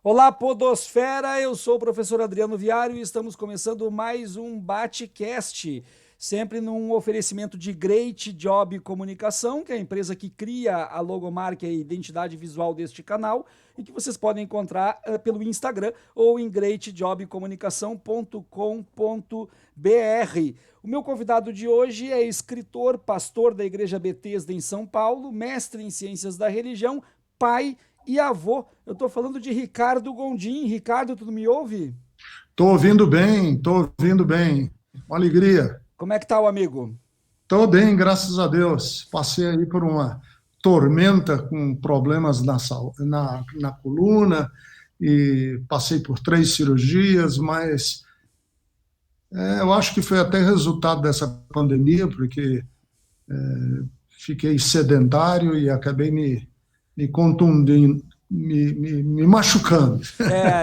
Olá, Podosfera! Eu sou o professor Adriano Viário e estamos começando mais um Batecast, sempre num oferecimento de Great Job Comunicação, que é a empresa que cria a logomarca e a identidade visual deste canal e que vocês podem encontrar pelo Instagram ou em greatjobcomunicação.com.br. O meu convidado de hoje é escritor, pastor da Igreja Betesda em São Paulo, mestre em Ciências da Religião, pai e avô. Eu estou falando de Ricardo Gondim. Ricardo, tu me ouve? Estou ouvindo bem. Uma alegria. Como é que tá o amigo? Estou bem, graças a Deus. Passei aí por uma tormenta com problemas na coluna e passei por 3 cirurgias, mas eu acho que foi até resultado dessa pandemia, porque fiquei sedentário e acabei me contundindo, me machucando.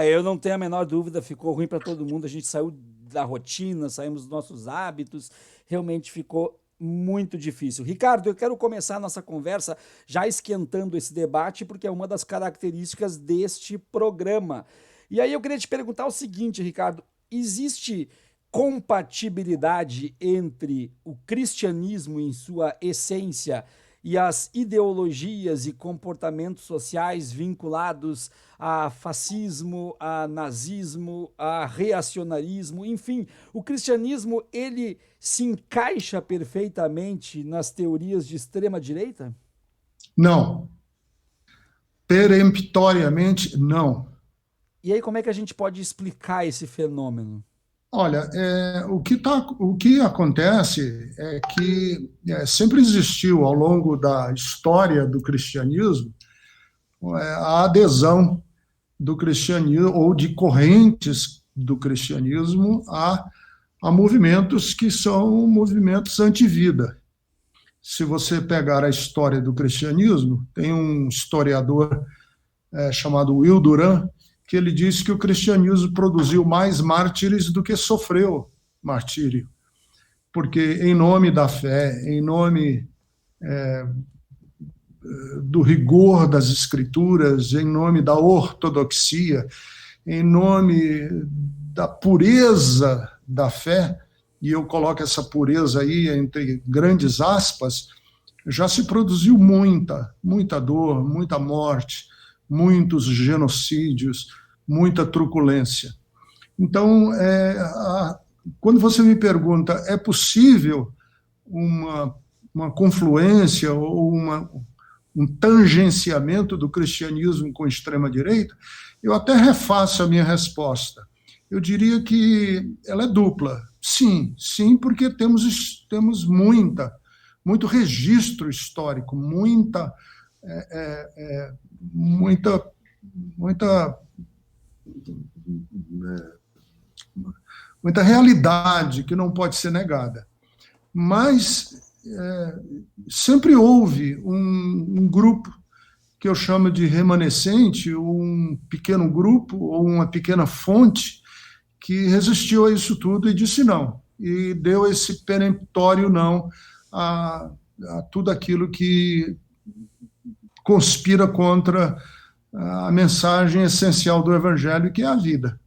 Eu não tenho a menor dúvida, ficou ruim para todo mundo. A gente saiu da rotina, saímos dos nossos hábitos, realmente ficou muito difícil. Ricardo, eu quero começar a nossa conversa já esquentando esse debate, porque é uma das características deste programa. E aí eu queria te perguntar o seguinte, Ricardo: existe compatibilidade entre o cristianismo em sua essência e as ideologias e comportamentos sociais vinculados a fascismo, a nazismo, a reacionarismo, enfim, o cristianismo ele se encaixa perfeitamente nas teorias de extrema direita? Não, peremptoriamente não. E aí como é que a gente pode explicar esse fenômeno? Olha, o que acontece é que sempre existiu ao longo da história do cristianismo a adesão do cristianismo ou de correntes do cristianismo a movimentos que são movimentos anti-vida. Se você pegar a história do cristianismo, tem um historiador chamado Will Durant, que ele disse que o cristianismo produziu mais mártires do que sofreu martírio, porque em nome da fé, em nome do rigor das escrituras, em nome da ortodoxia, em nome da pureza da fé, e eu coloco essa pureza aí entre grandes aspas, já se produziu muita dor, muita morte, muitos genocídios, muita truculência. Então, quando você me pergunta, é possível uma confluência ou um tangenciamento do cristianismo com a extrema-direita? Eu até refaço a minha resposta. Eu diria que ela é dupla. Sim, porque temos muito registro histórico, muita, muita, muita realidade que não pode ser negada. Mas sempre houve um grupo que eu chamo de remanescente, um pequeno grupo ou uma pequena fonte que resistiu a isso tudo e disse não, e deu esse peremptório não a tudo aquilo que conspira contra a mensagem essencial do Evangelho, que é a vida.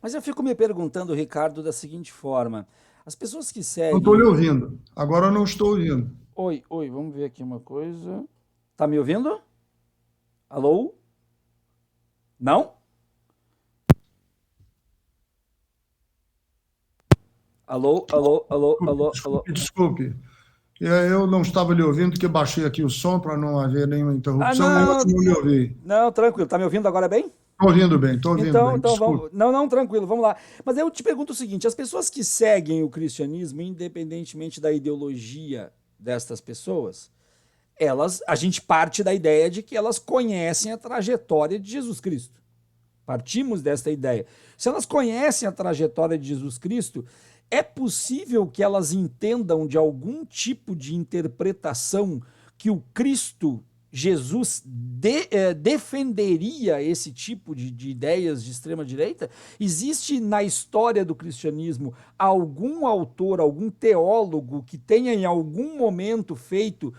Mas eu fico me perguntando, Ricardo, da seguinte forma: as pessoas que Não estou lhe seguem. ouvindo. Agora eu não estou ouvindo. Oi, oi, vamos ver aqui uma coisa. Tá me ouvindo? Alô? Não? Alô, alô, alô, alô, alô. Desculpe. Eu não estava lhe ouvindo, porque baixei aqui o som para não haver nenhuma Ah, interrupção, e não, hoje não lhe ouvi. não, tranquilo. Tá me ouvindo agora bem? Estou ouvindo Então, bem, então desculpe. vamos. Não, não, tranquilo, vamos lá. Mas eu te pergunto o seguinte: as pessoas que seguem o cristianismo, independentemente da ideologia destas pessoas, a gente parte da ideia de que elas conhecem a trajetória de Jesus Cristo. Partimos desta ideia. Se elas conhecem a trajetória de Jesus Cristo, é possível que elas entendam de algum tipo de interpretação que o Cristo, Jesus, defenderia esse tipo de ideias de extrema-direita? Existe na história do cristianismo algum autor, algum teólogo que tenha em algum momento feito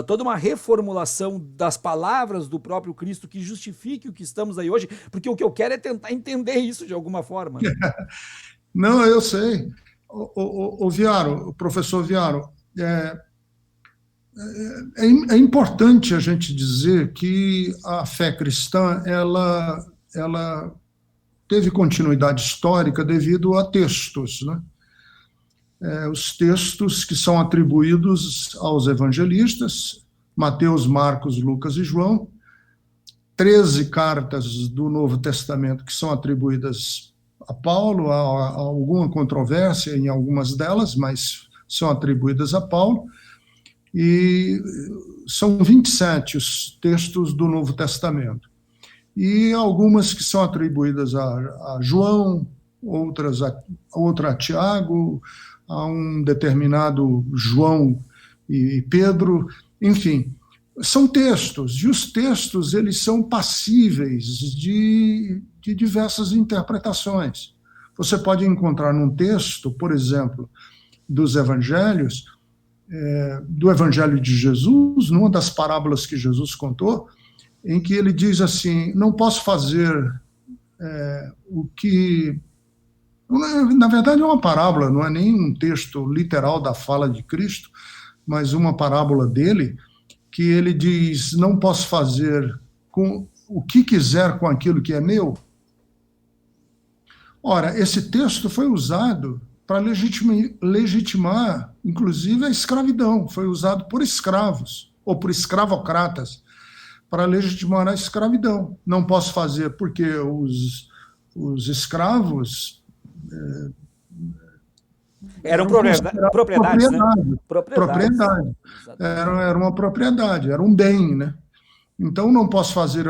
toda uma reformulação das palavras do próprio Cristo que justifique o que estamos aí hoje, porque o que eu quero é tentar entender isso de alguma forma, né? Não, eu sei. O Viaro, o professor Viaro, é importante a gente dizer que a fé cristã ela teve continuidade histórica devido a textos, né? Os textos que são atribuídos aos evangelistas, Mateus, Marcos, Lucas e João, 13 cartas do Novo Testamento que são atribuídas a Paulo, há alguma controvérsia em algumas delas, mas são atribuídas a Paulo, e são 27 os textos do Novo Testamento. E algumas que são atribuídas a João, outra a Tiago, a um determinado João e Pedro, enfim, são textos, e os textos eles são passíveis de diversas interpretações. Você pode encontrar num texto, por exemplo, dos evangelhos, do Evangelho de Jesus, numa das parábolas que Jesus contou, em que ele diz assim, não posso fazer o que... Na verdade é uma parábola, não é nem um texto literal da fala de Cristo, mas uma parábola dele, que ele diz, não posso fazer com o que quiser com aquilo que é meu. Ora, esse texto foi usado para legitimar, inclusive, a escravidão. Foi usado por escravos, ou por escravocratas, para legitimar a escravidão. Não posso fazer porque os escravos... Eram propriedades, né? Propriedade. Era uma propriedade, era um bem, né? Então, não posso fazer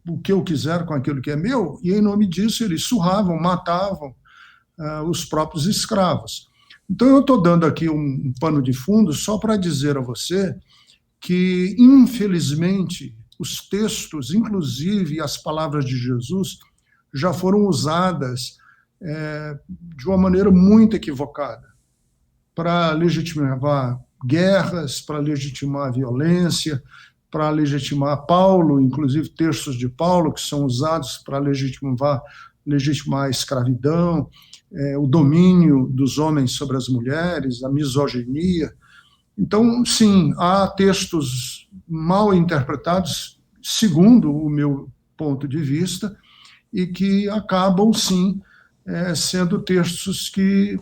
o que eu quiser com aquilo que é meu, e em nome disso eles surravam, matavam os próprios escravos. Então, eu estou dando aqui um pano de fundo só para dizer a você que, infelizmente, os textos, inclusive as palavras de Jesus, já foram usadas de uma maneira muito equivocada para legitimar guerras, para legitimar a violência, para legitimar Paulo, inclusive textos de Paulo que são usados para legitimar a escravidão, o domínio dos homens sobre as mulheres, a misoginia. Então, sim, há textos mal interpretados, segundo o meu ponto de vista, e que acabam, sim, sendo textos que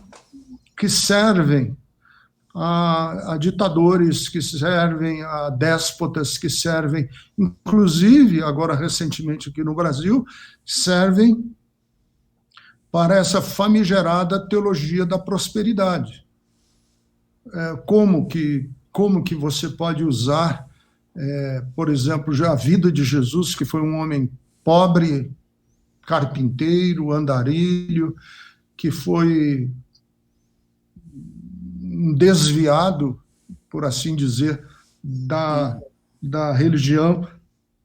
servem a ditadores, que servem a déspotas, que servem, inclusive, agora recentemente aqui no Brasil, servem para essa famigerada teologia da prosperidade. Como que você pode usar, por exemplo, já a vida de Jesus, que foi um homem pobre, carpinteiro, andarilho, que foi um desviado, por assim dizer, da religião,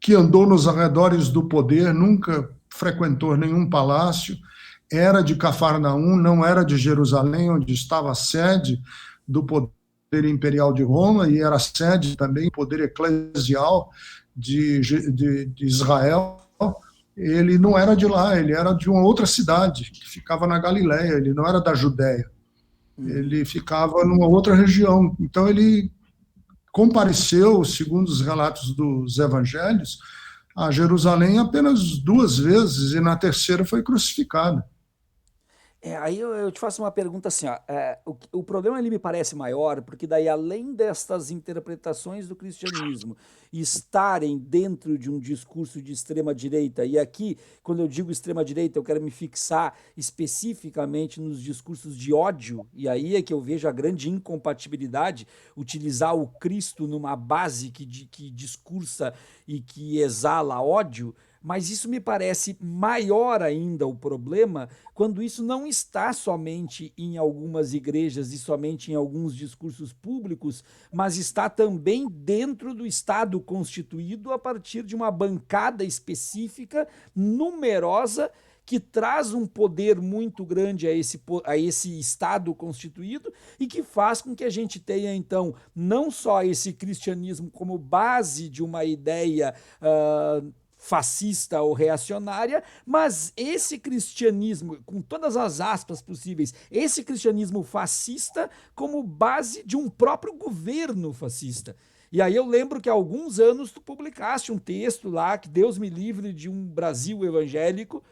que andou nos arredores do poder, nunca frequentou nenhum palácio, era de Cafarnaum, não era de Jerusalém, onde estava a sede do poder imperial de Roma, e era a sede também do poder eclesial de Israel. Ele não era de lá, ele era de uma outra cidade, que ficava na Galileia, ele não era da Judéia. Ele ficava numa outra região. Então, ele compareceu, segundo os relatos dos evangelhos, a Jerusalém apenas 2 vezes, e na terceira foi crucificado. Aí eu te faço uma pergunta assim, ó, o problema ele me parece maior, porque daí além destas interpretações do cristianismo estarem dentro de um discurso de extrema direita, e aqui, quando eu digo extrema direita, eu quero me fixar especificamente nos discursos de ódio, e aí é que eu vejo a grande incompatibilidade, utilizar o Cristo numa base que discursa e que exala ódio. Mas isso me parece maior ainda o problema quando isso não está somente em algumas igrejas e somente em alguns discursos públicos, mas está também dentro do Estado constituído a partir de uma bancada específica, numerosa, que traz um poder muito grande a esse Estado constituído e que faz com que a gente tenha, então, não só esse cristianismo como base de uma ideia fascista ou reacionária, mas esse cristianismo, com todas as aspas possíveis, esse cristianismo fascista como base de um próprio governo fascista. E aí eu lembro que há alguns anos tu publicaste um texto lá, que Deus me livre de um Brasil evangélico,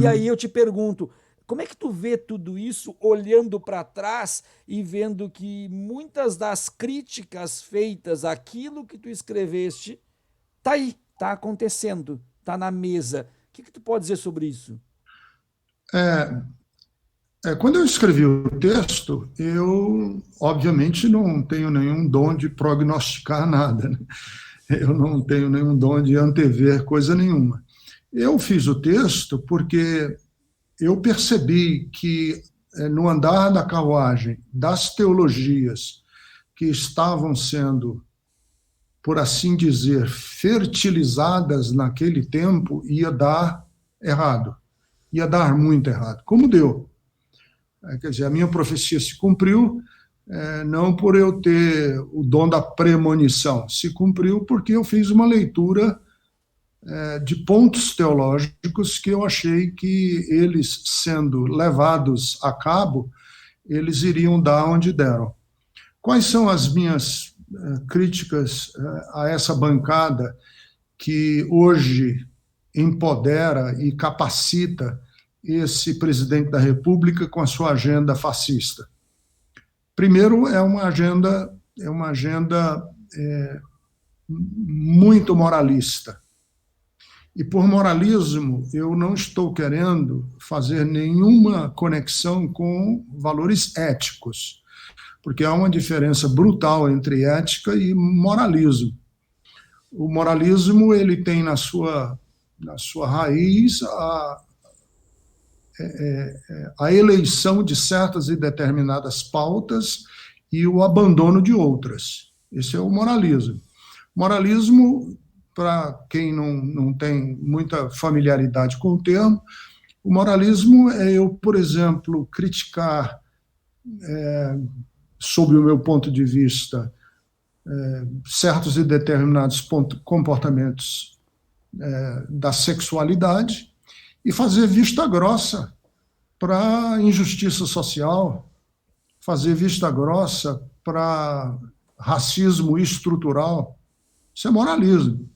e aí eu te pergunto, como é que tu vê tudo isso olhando para trás e vendo que muitas das críticas feitas àquilo que tu escreveste tá aí, tá acontecendo, tá na mesa. O que tu pode dizer sobre isso? Quando eu escrevi o texto, eu, obviamente, não tenho nenhum dom de prognosticar nada, né? Eu não tenho nenhum dom de antever coisa nenhuma. Eu fiz o texto porque eu percebi que, no andar da carruagem das teologias que estavam sendo, por assim dizer, fertilizadas naquele tempo, ia dar errado, ia dar muito errado, como deu. Quer dizer, a minha profecia se cumpriu, não por eu ter o dom da premonição, se cumpriu porque eu fiz uma leitura de pontos teológicos que eu achei que eles, sendo levados a cabo, eles iriam dar onde deram. Quais são as minhas críticas a essa bancada que hoje empodera e capacita esse presidente da República com a sua agenda fascista? Primeiro, é uma agenda muito moralista. E por moralismo, eu não estou querendo fazer nenhuma conexão com valores éticos, porque há uma diferença brutal entre ética e moralismo. O moralismo ele tem na sua raiz a eleição de certas e determinadas pautas e o abandono de outras. Esse é o moralismo. Moralismo, para quem não tem muita familiaridade com o termo, o moralismo é eu, por exemplo, criticar, sob o meu ponto de vista, certos e determinados comportamentos da sexualidade e fazer vista grossa para a injustiça social, fazer vista grossa para racismo estrutural. Isso é moralismo.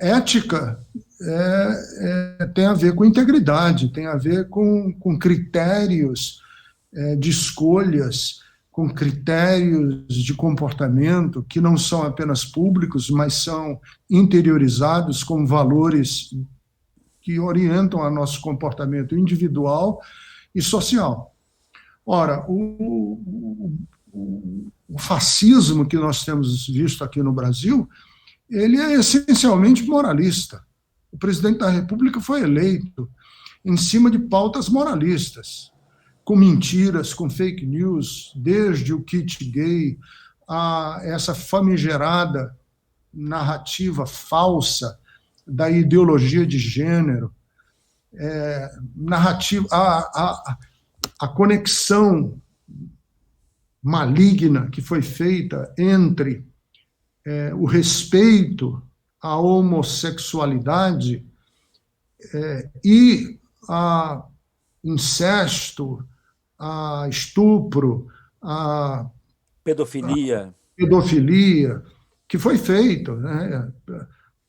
Ética tem a ver com integridade, tem a ver com critérios de escolhas, com critérios de comportamento que não são apenas públicos, mas são interiorizados com valores que orientam a nosso comportamento individual e social. Ora, o fascismo que nós temos visto aqui no Brasil, ele é essencialmente moralista. O presidente da República foi eleito em cima de pautas moralistas, com mentiras, com fake news, desde o kit gay a essa famigerada narrativa falsa da ideologia de gênero, narrativa, a conexão maligna que foi feita entre o respeito à homossexualidade e a incesto, a estupro, a pedofilia, que foi feito, né?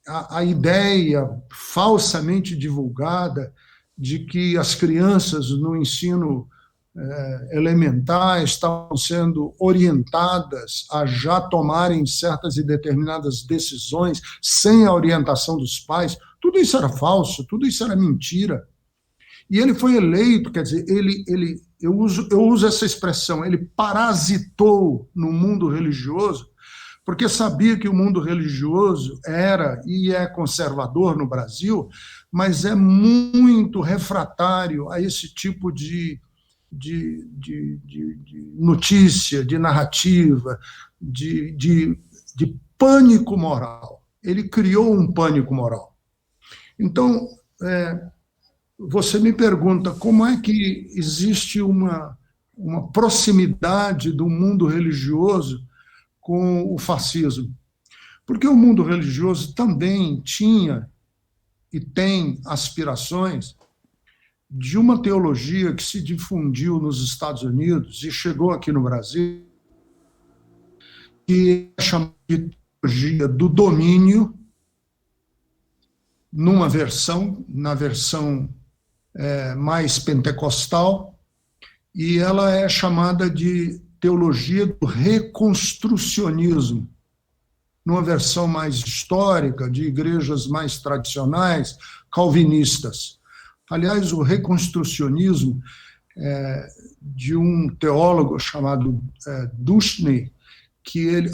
A ideia falsamente divulgada de que as crianças no ensino elementar estavam sendo orientadas a já tomarem certas e determinadas decisões sem a orientação dos pais, tudo isso era falso, tudo isso era mentira. E ele foi eleito, quer dizer, eu uso essa expressão, ele parasitou no mundo religioso, porque sabia que o mundo religioso era e é conservador no Brasil, mas é muito refratário a esse tipo de notícia, de narrativa, de pânico moral. Ele criou um pânico moral. Então, você me pergunta como é que existe uma proximidade do mundo religioso com o fascismo. Porque o mundo religioso também tinha e tem aspirações de uma teologia que se difundiu nos Estados Unidos e chegou aqui no Brasil, que é chamada de teologia do domínio, na versão mais pentecostal, e ela é chamada de teologia do reconstrucionismo, numa versão mais histórica, de igrejas mais tradicionais, calvinistas. Aliás, o reconstrucionismo de um teólogo chamado Dushney, que ele...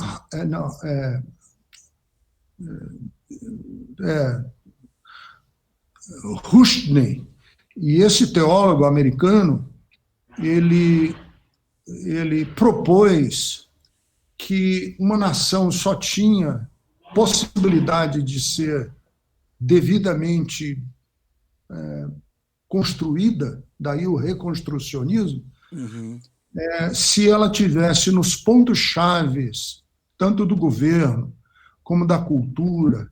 Rushdie, e esse teólogo americano, ele propôs que uma nação só tinha possibilidade de ser devidamente construída, daí o reconstrucionismo, se ela tivesse nos pontos chaves, tanto do governo, como da cultura,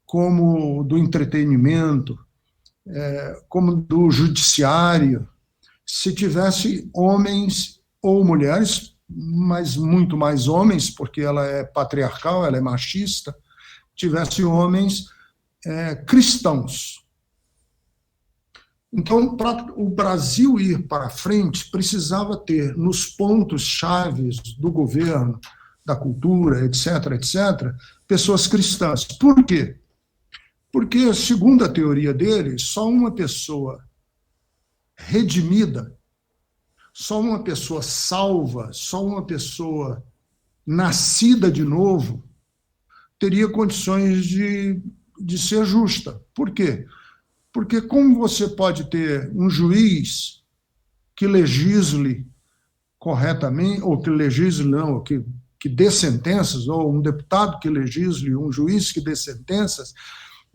como do entretenimento, como do judiciário, se tivesse homens ou mulheres, mas muito mais homens, porque ela é patriarcal, ela é machista, tivesse homens cristãos. Então, para o Brasil ir para frente, precisava ter nos pontos chaves do governo, da cultura, etc., etc., pessoas cristãs. Por quê? Porque, segundo a teoria dele, só uma pessoa redimida, só uma pessoa salva, só uma pessoa nascida de novo teria condições de ser justa. Por quê? Porque como você pode ter um juiz que legisle corretamente, ou que legisle não, ou que dê sentenças, ou um deputado que legisle, um juiz que dê sentenças,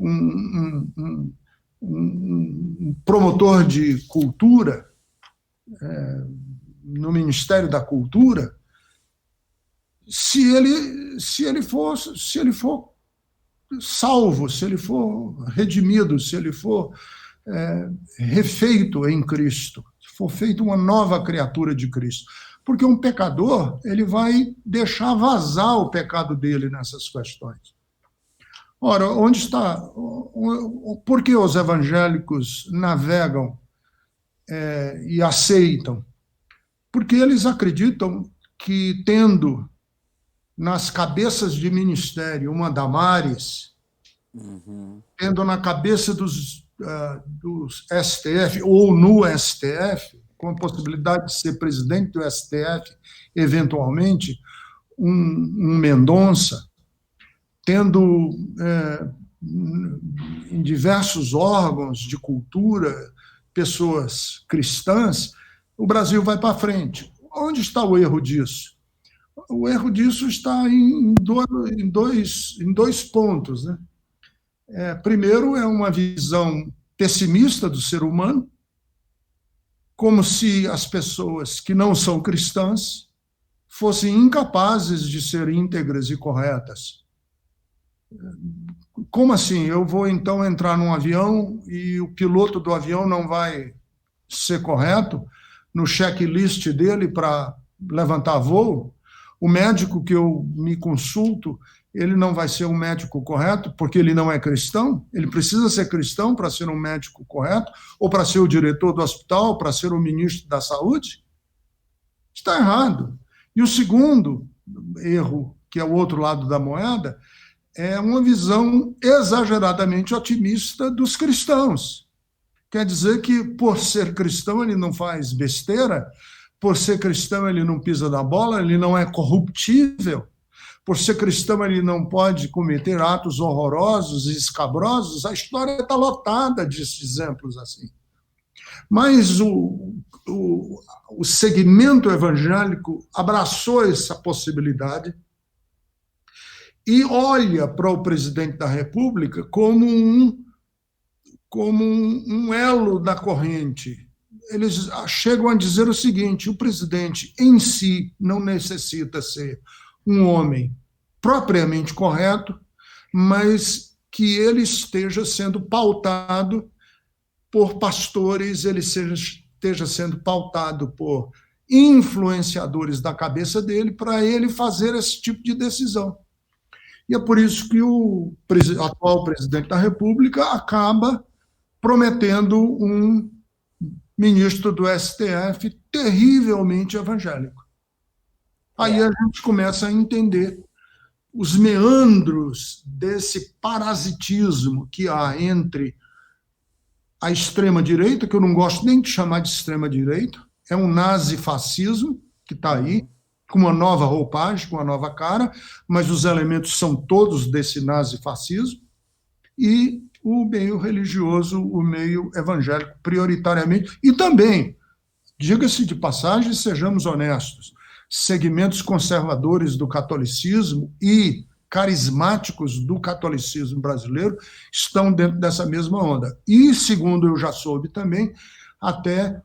um promotor de cultura no Ministério da Cultura, se ele for salvo, se ele for redimido, se ele for refeito em Cristo, se for feito uma nova criatura de Cristo. Porque um pecador, ele vai deixar vazar o pecado dele nessas questões. Ora, onde está... Por que os evangélicos navegam e aceitam? Porque eles acreditam que, tendo nas cabeças de ministério uma Damares, tendo na cabeça dos STF, ou no STF, com a possibilidade de ser presidente do STF, eventualmente, um Mendonça, tendo em diversos órgãos de cultura pessoas cristãs, o Brasil vai para frente. Onde está o erro disso? O erro disso está em dois pontos, né? Primeiro, é uma visão pessimista do ser humano, como se as pessoas que não são cristãs fossem incapazes de ser íntegras e corretas. Como assim? Eu vou, então, entrar num avião e o piloto do avião não vai ser correto no checklist dele para levantar voo? O médico que eu me consulto, ele não vai ser um médico correto porque ele não é cristão? Ele precisa ser cristão para ser um médico correto? Ou para ser o diretor do hospital, para ser o ministro da saúde? Está errado. E o segundo erro, que é o outro lado da moeda, é uma visão exageradamente otimista dos cristãos. Quer dizer que, por ser cristão, ele não faz besteira, por ser cristão, ele não pisa na bola, ele não é corruptível, por ser cristão, ele não pode cometer atos horrorosos e escabrosos. A história está lotada de exemplos assim. Mas o segmento evangélico abraçou essa possibilidade e olha para o presidente da República como como um elo da corrente. Eles chegam a dizer o seguinte: o presidente em si não necessita ser um homem propriamente correto, mas que ele esteja sendo pautado por pastores, ele esteja sendo pautado por influenciadores da cabeça dele para ele fazer esse tipo de decisão. E é por isso que o atual presidente da República acaba prometendo um ministro do STF terrivelmente evangélico. Aí a gente começa a entender os meandros desse parasitismo que há entre a extrema-direita, que eu não gosto nem de chamar de extrema-direita, é um nazifascismo que está aí, com uma nova roupagem, com uma nova cara, mas os elementos são todos desse nazifascismo, e o meio religioso, o meio evangélico, prioritariamente, e também, diga-se de passagem, sejamos honestos, segmentos conservadores do catolicismo e carismáticos do catolicismo brasileiro estão dentro dessa mesma onda. E, segundo eu já soube também, até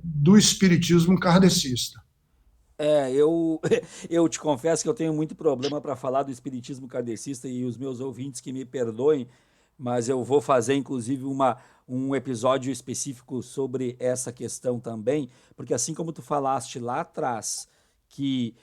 do espiritismo kardecista. Eu te confesso que eu tenho muito problema para falar do espiritismo kardecista, e os meus ouvintes que me perdoem, mas eu vou fazer, inclusive, um episódio específico sobre essa questão também, porque assim como tu falaste lá atrás, que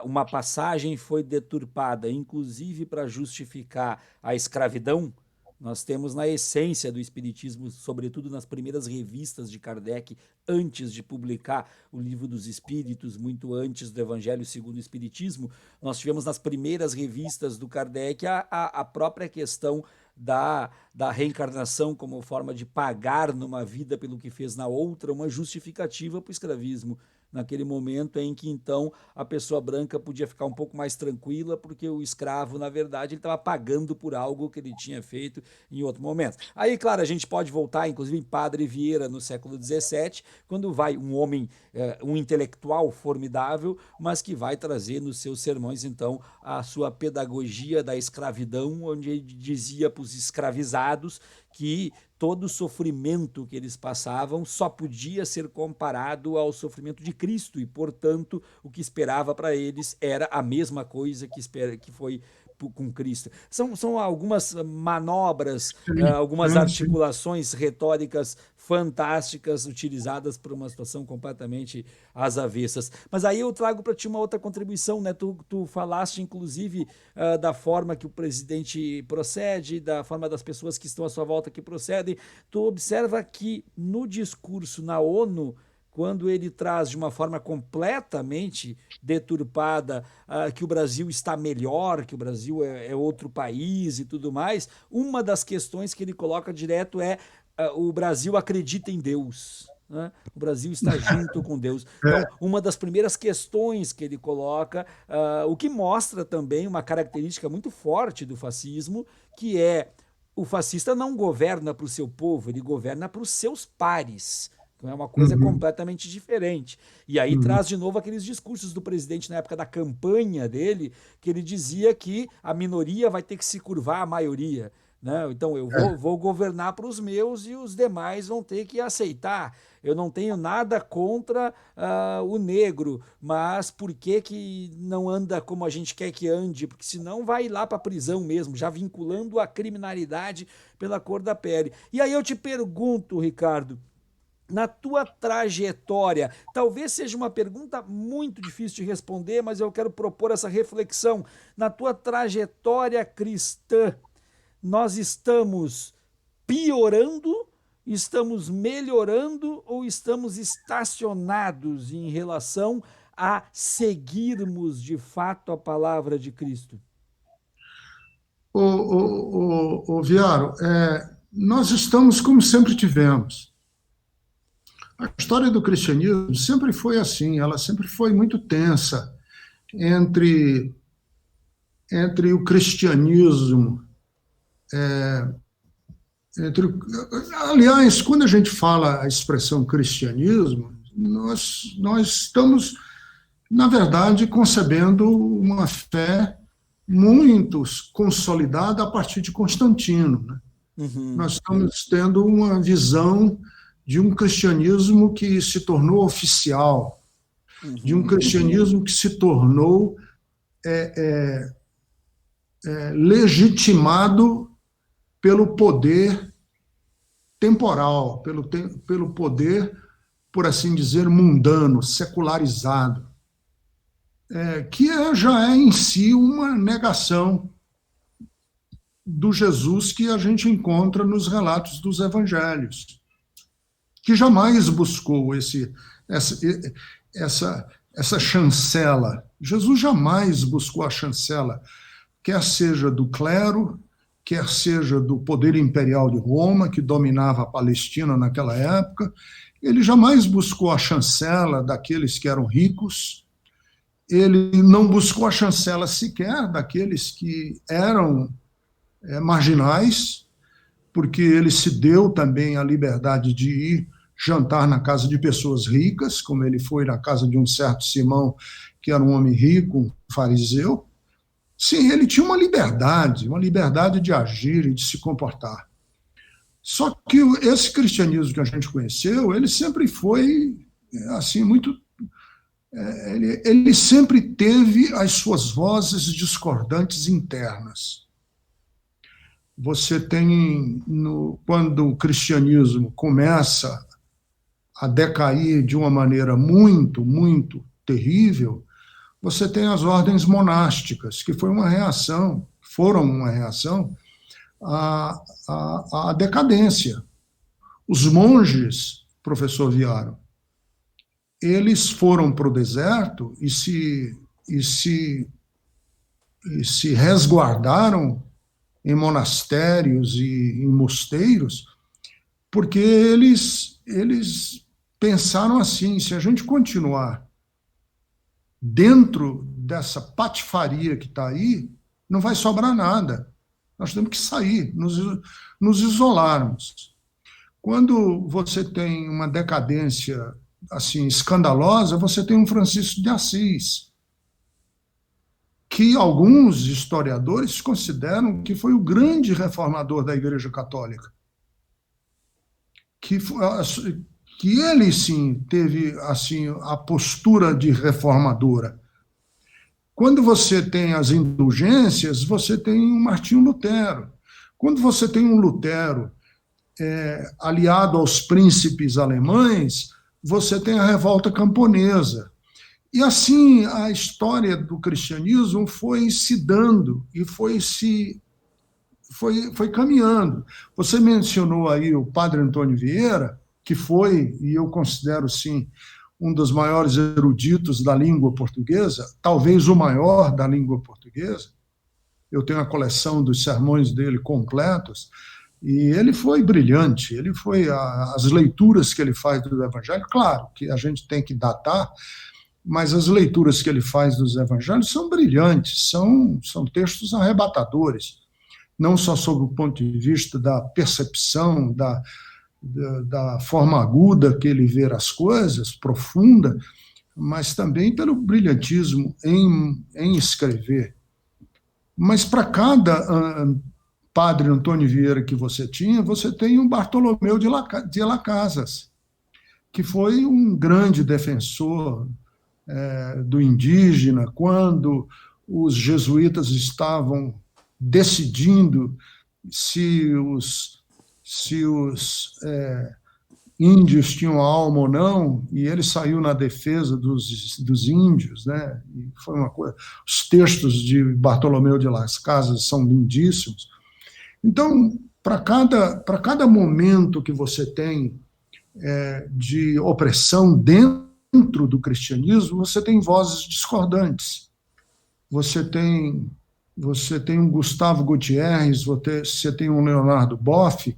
uma passagem foi deturpada, inclusive para justificar a escravidão, nós temos na essência do espiritismo, sobretudo nas primeiras revistas de Kardec, antes de publicar o Livro dos Espíritos, muito antes do Evangelho segundo o Espiritismo, nós tivemos nas primeiras revistas do Kardec a própria questão da reencarnação como forma de pagar numa vida pelo que fez na outra, uma justificativa para o escravismo. Naquele momento em que, então, a pessoa branca podia ficar um pouco mais tranquila, porque o escravo, na verdade, ele estava pagando por algo que ele tinha feito em outro momento. Aí, claro, a gente pode voltar, inclusive, em Padre Vieira, no século XVII, quando vai um homem, um intelectual formidável, mas que vai trazer nos seus sermões, então, a sua pedagogia da escravidão, onde ele dizia para os escravizados que todo o sofrimento que eles passavam só podia ser comparado ao sofrimento de Cristo, e, portanto, o que esperava para eles era a mesma coisa que foi com Cristo. São algumas manobras, algumas articulações retóricas fantásticas utilizadas por uma situação completamente às avessas. Mas aí eu trago para ti uma outra contribuição, né? Tu falaste, inclusive, da forma que o presidente procede, da forma das pessoas que estão à sua volta que procedem. Tu observa que no discurso na ONU, quando ele traz de uma forma completamente deturpada que o Brasil está melhor, que o Brasil é outro país e tudo mais, uma das questões que ele coloca direto é o Brasil acredita em Deus. Né? O Brasil está junto com Deus. Então, uma das primeiras questões que ele coloca, o que mostra também uma característica muito forte do fascismo, que é o fascista não governa para o seu povo, ele governa para os seus pares. Então é uma coisa completamente diferente. E aí traz de novo aqueles discursos do presidente na época da campanha dele, que ele dizia que a minoria vai ter que se curvar à maioria. Né? Então eu vou governar para os meus e os demais vão ter que aceitar. Eu não tenho nada contra o negro, mas por que não anda como a gente quer que ande? Porque senão vai lá para a prisão mesmo, já vinculando a criminalidade pela cor da pele. E aí eu te pergunto, Ricardo, na tua trajetória, talvez seja uma pergunta muito difícil de responder, mas eu quero propor essa reflexão. Na tua trajetória cristã, nós estamos piorando, estamos melhorando ou estamos estacionados em relação a seguirmos de fato a palavra de Cristo? Viaro, nós estamos como sempre tivemos. A história do cristianismo sempre foi assim, ela sempre foi muito tensa entre o cristianismo. Aliás, quando a gente fala a expressão cristianismo, nós estamos, na verdade, concebendo uma fé muito consolidada a partir de Constantino, né? Uhum. Nós estamos tendo uma visão de um cristianismo que se tornou oficial, de um Uhum. cristianismo que se tornou legitimado pelo poder temporal, pelo poder, por assim dizer, mundano, secularizado, já é em si uma negação do Jesus que a gente encontra nos relatos dos evangelhos, que jamais buscou essa, essa chancela. Jesus jamais buscou a chancela, quer seja do clero, quer seja do poder imperial de Roma, que dominava a Palestina naquela época. Ele jamais buscou a chancela daqueles que eram ricos, ele não buscou a chancela sequer daqueles que eram marginais, porque ele se deu também a liberdade de ir jantar na casa de pessoas ricas, como ele foi na casa de um certo Simão, que era um homem rico, um fariseu. Sim, ele tinha uma liberdade de agir e de se comportar. Só que esse cristianismo que a gente conheceu, ele sempre foi assim muito, ele sempre teve as suas vozes discordantes internas. Você tem, quando o cristianismo começa a decair de uma maneira muito, muito terrível, você tem as ordens monásticas, que foram uma reação à decadência. Os monges, professor Viaro, eles foram para o deserto e se resguardaram em monastérios e em mosteiros, porque eles pensaram assim: se a gente continuar dentro dessa patifaria que está aí, não vai sobrar nada. Nós temos que sair, nos isolarmos. Quando você tem uma decadência assim escandalosa, você tem um Francisco de Assis, que alguns historiadores consideram que foi o grande reformador da Igreja Católica, que ele sim teve assim a postura de reformadora. Quando você tem as indulgências, você tem um Martinho Lutero. Quando você tem um Lutero aliado aos príncipes alemães, você tem a revolta camponesa. E assim a história do cristianismo foi se dando e foi caminhando. Você mencionou aí o padre Antônio Vieira, que foi, e eu considero sim, um dos maiores eruditos da língua portuguesa, talvez o maior da língua portuguesa. Eu tenho a coleção dos sermões dele completos, e ele foi brilhante. As leituras que ele faz do Evangelho, claro que a gente tem que datar, mas as leituras que ele faz dos evangelhos são brilhantes, são textos arrebatadores, não só sob o ponto de vista da percepção, da forma aguda que ele vê as coisas, profunda, mas também pelo brilhantismo em escrever. Mas para cada padre Antônio Vieira que você tem um Bartolomeu de Las Casas, que foi um grande defensor do indígena, quando os jesuítas estavam decidindo se os índios tinham alma ou não, e ele saiu na defesa dos índios, né? E foi uma coisa. Os textos de Bartolomeu de Las Casas são lindíssimos. Então, para cada momento que você tem de opressão dentro do cristianismo, você tem vozes discordantes. Você tem um Gustavo Gutierrez, você tem um Leonardo Boff,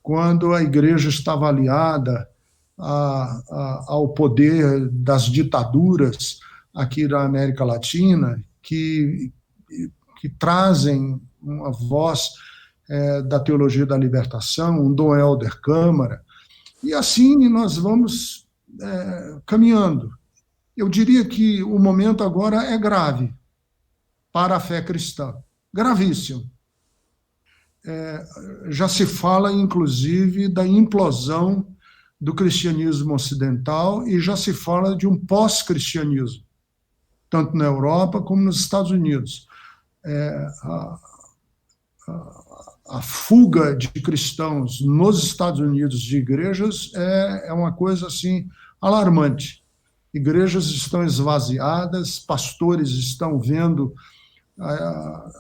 quando a igreja estava aliada ao poder das ditaduras aqui da América Latina, que trazem uma voz da teologia da libertação, um Dom Helder Câmara, e assim nós vamos caminhando. Eu diria que o momento agora é grave para a fé cristã, gravíssimo. já se fala, inclusive, da implosão do cristianismo ocidental e já se fala de um pós-cristianismo, tanto na Europa como nos Estados Unidos. A, a fuga de cristãos nos Estados Unidos de igrejas é uma coisa assim alarmante. Igrejas estão esvaziadas, pastores estão vendo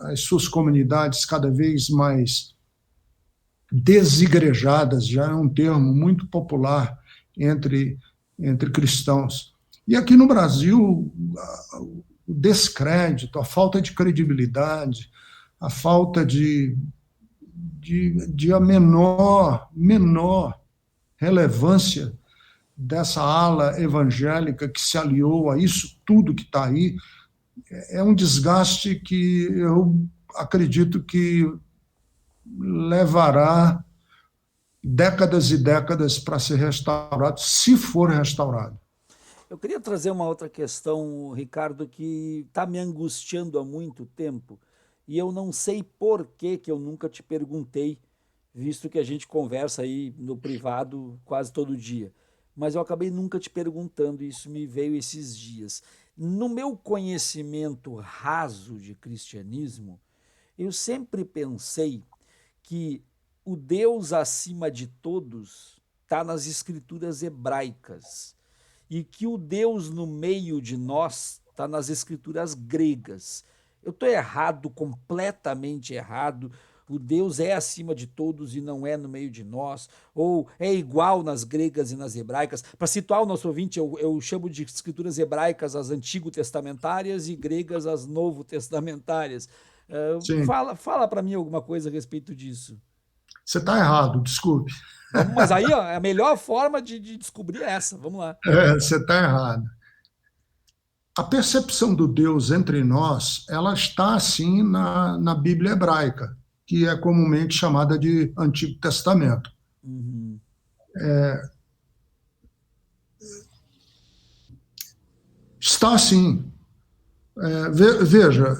as suas comunidades cada vez mais desigrejadas, já é um termo muito popular entre cristãos. E aqui no Brasil, o descrédito, a falta de credibilidade, a falta de a menor relevância dessa ala evangélica que se aliou a isso tudo que está aí, é um desgaste que eu acredito que levará décadas e décadas para ser restaurado, se for restaurado. Eu queria trazer uma outra questão, Ricardo, que está me angustiando há muito tempo e eu não sei por que eu nunca te perguntei, visto que a gente conversa aí no privado quase todo dia. Mas eu acabei nunca te perguntando, e isso me veio esses dias. No meu conhecimento raso de cristianismo, eu sempre pensei que o Deus acima de todos está nas escrituras hebraicas e que o Deus no meio de nós está nas escrituras gregas. Eu estou errado, completamente errado. O Deus é acima de todos e não é no meio de nós, ou é igual nas gregas e nas hebraicas. Para situar o nosso ouvinte, eu chamo de escrituras hebraicas as antigo-testamentárias e gregas as novo-testamentárias. Sim, Fala para mim alguma coisa a respeito disso. você está errado, desculpe. Mas aí, ó, a melhor forma de descobrir é essa. Vamos lá. Você está errado. A percepção do Deus entre nós, ela está assim na Bíblia hebraica, que é comumente chamada de Antigo Testamento. Uhum. Está assim. Veja,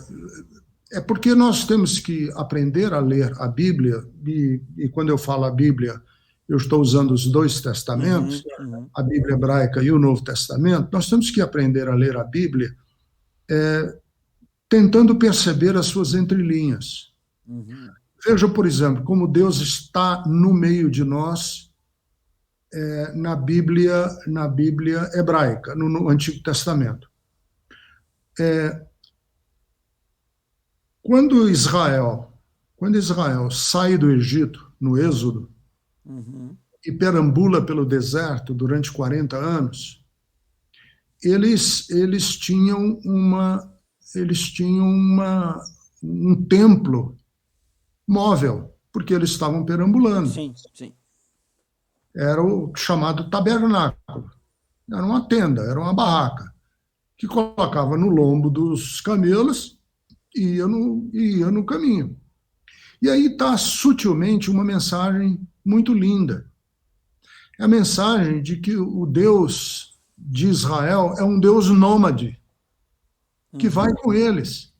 é porque nós temos que aprender a ler a Bíblia, e quando eu falo a Bíblia, eu estou usando os dois testamentos, Uhum, uhum, a Bíblia hebraica e o Novo Testamento. Nós temos que aprender a ler a Bíblia tentando perceber as suas entrelinhas. uhum, Veja, por exemplo, como Deus está no meio de nós na Bíblia hebraica, no Antigo Testamento. Quando Israel sai do Egito, no Êxodo, uhum. e perambula pelo deserto durante 40 anos, eles tinham um templo móvel, porque eles estavam perambulando. Sim, sim. Era o chamado tabernáculo. Era uma tenda, era uma barraca, que colocava no lombo dos camelos e ia no caminho. E aí está sutilmente uma mensagem muito linda. É a mensagem de que o Deus de Israel é um Deus nômade, que vai Uhum. com eles,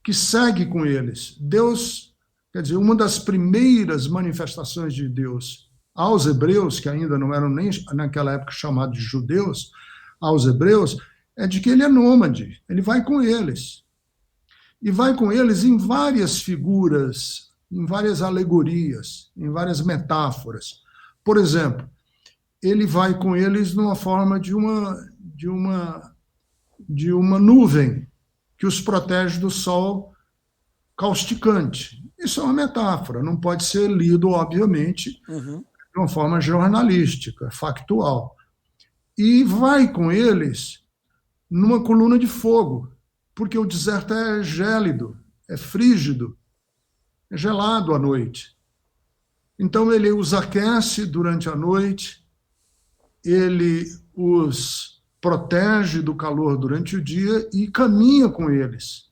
que segue com eles. Deus, quer dizer, uma das primeiras manifestações de Deus aos hebreus, que ainda não eram nem naquela época chamados de judeus, aos hebreus, é de que ele é nômade, ele vai com eles. E vai com eles em várias figuras, em várias alegorias, em várias metáforas. Por exemplo, ele vai com eles numa forma de uma nuvem que os protege do sol causticante. Isso é uma metáfora, não pode ser lido, obviamente, Uhum. de uma forma jornalística, factual. E vai com eles numa coluna de fogo, porque o deserto é gélido, é frígido, é gelado à noite. Então ele os aquece durante a noite, ele os protege do calor durante o dia e caminha com eles.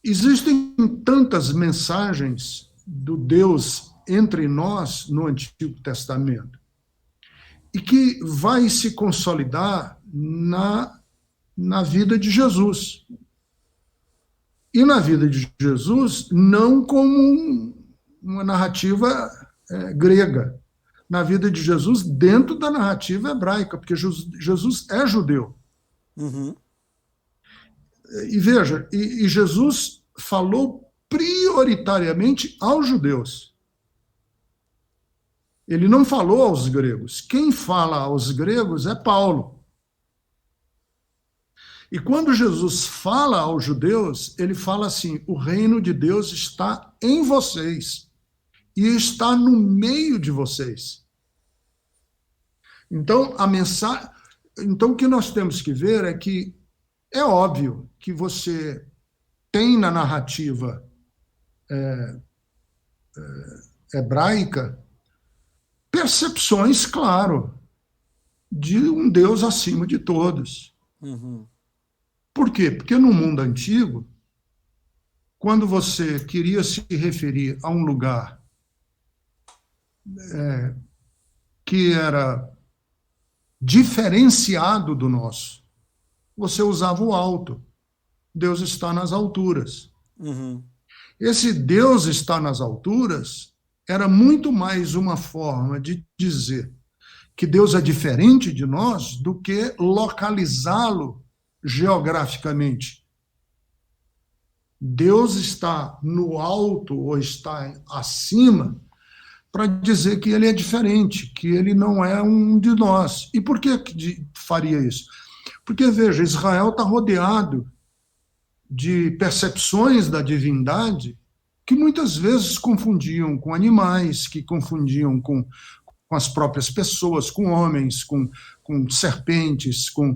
Existem tantas mensagens do Deus entre nós no Antigo Testamento e que vai se consolidar na vida de Jesus. E na vida de Jesus, não como uma narrativa grega. Na vida de Jesus, dentro da narrativa hebraica, porque Jesus é judeu. Uhum. E veja, e Jesus falou prioritariamente aos judeus. Ele não falou aos gregos. Quem fala aos gregos é Paulo. E quando Jesus fala aos judeus, ele fala assim: o reino de Deus está em vocês e está no meio de vocês. Então, então o que nós temos que ver é que é óbvio que você tem na narrativa hebraica percepções, claro, de um Deus acima de todos. Uhum. Por quê? Porque no mundo antigo, quando você queria se referir a um lugar que era diferenciado do nosso, você usava o alto. Deus está nas alturas. Uhum. Esse Deus está nas alturas era muito mais uma forma de dizer que Deus é diferente de nós do que localizá-lo geograficamente. Deus está no alto ou está acima para dizer que ele é diferente, que ele não é um de nós. E por que faria isso? Porque, veja, Israel está rodeado de percepções da divindade que muitas vezes confundiam com animais, que confundiam com as próprias pessoas, com homens, com serpentes, com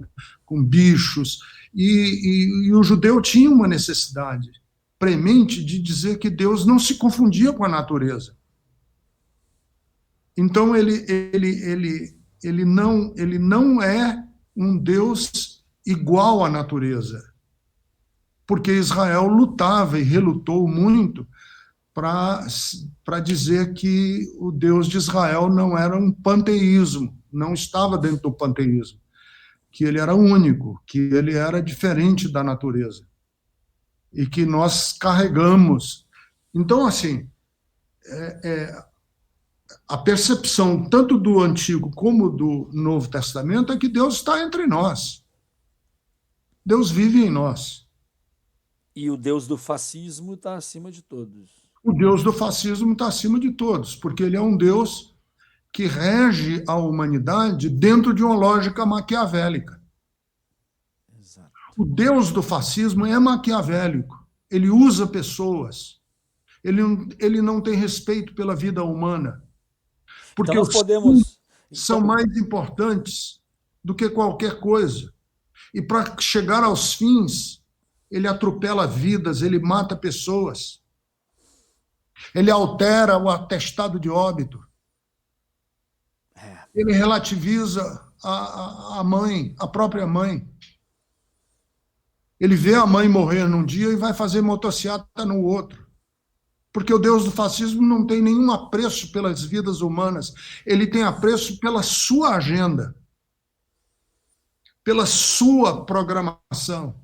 bichos. E o judeu tinha uma necessidade premente de dizer que Deus não se confundia com a natureza. Então, ele não é um Deus igual à natureza, porque Israel lutava e relutou muito para dizer que o Deus de Israel não era um panteísmo, não estava dentro do panteísmo, que ele era único, que ele era diferente da natureza e que nós carregamos. Então, assim, a percepção tanto do Antigo como do Novo Testamento é que Deus está entre nós. Deus vive em nós. E o Deus do fascismo está acima de todos. O Deus do fascismo está acima de todos, porque ele é um Deus que rege a humanidade dentro de uma lógica maquiavélica. Exato. O Deus do fascismo é maquiavélico. Ele usa pessoas. Ele não tem respeito pela vida humana. Porque Então nós os fins podemos. são mais importantes do que qualquer coisa. E para chegar aos fins, ele atropela vidas, ele mata pessoas. Ele altera o atestado de óbito. Ele relativiza a mãe, a própria mãe. Ele vê a mãe morrer num dia e vai fazer motociata no outro. Porque o Deus do fascismo não tem nenhum apreço pelas vidas humanas. Ele tem apreço pela sua agenda, pela sua programação.